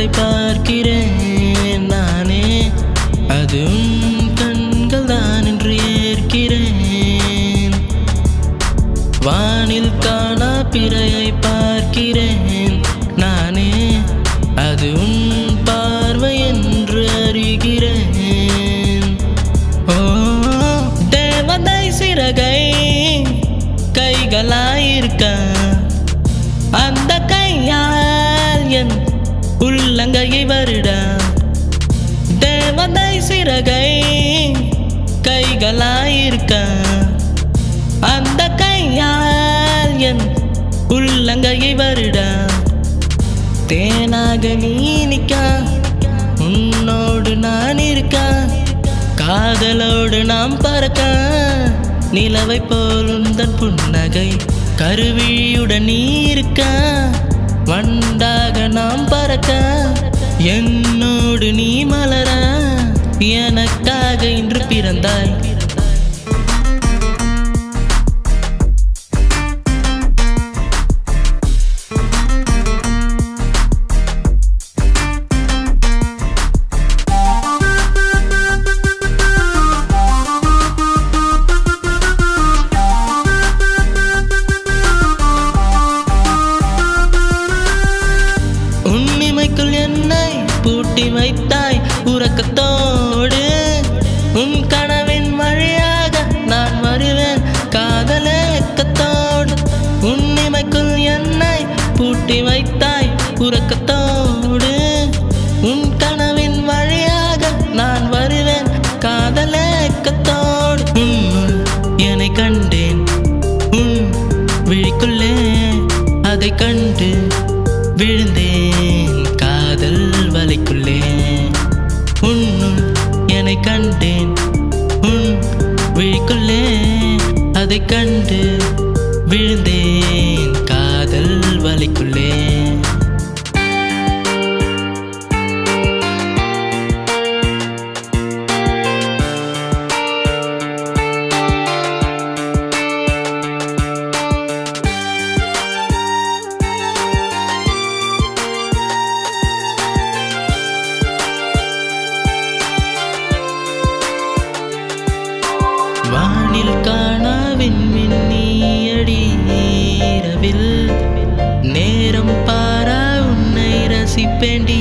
முகத்தை பார்க்கிறேன் நானே, அது உன் கண்கள் தான் என்று ஏற்கிறேன். வானில் காணா பிறையை பார்க்கிறேன் நானே, அது உன் பார்வை என்று அறிகிறேன். ஓ தேவதை சிறகை கைகளாயிருக்க, அந்த கையால் என் உள்ளங்கையை வருட. தேவதை சிறகை கைகளாயிருக்க, அந்த கையால் என் உள்ளங்கையை வருட. தேனாக நீ நிற்க, உன்னோடு நான் இருக்க, காதலோடு நாம் பறக்க, நிலவை போல் உந்தன் புன்னகை கருவிழியுடன் நீ இருக்க, வண்டாக நாம் பறக்க, என்னோடு நீ மலர, எனக்காக இன்று பிறந்தாய். என்னை பூட்டி வைத்தாய் உறக்கத்தோடு, உன் கனவின் வழியாக நான் வருவேன் காதலேக்கத்தோடு. உன் இமைக்குள் என்னை பூட்டி வைத்தாய் உறக்கத்தோடு, உன் கனவின் வழியாக நான் வருவேன் காதலேக்கத்தோடு. உன்னுள் என்னை கண்டேன் உன் விழிக்குள்ளே, அதை கண்டு விழுந்தேன் காதல் வலைக்குள்ளே. உன்னுள் என்னை கண்டேன் உன் விழிக்குள்ளே, அதை கண்டு விழுந்தேன் காதல் வலைக்குள்ளே. வானில் காணா விண்மீன் நீயடி, இரவில் நேரம் பாரா உன்னை ரசிப்பேண்டி.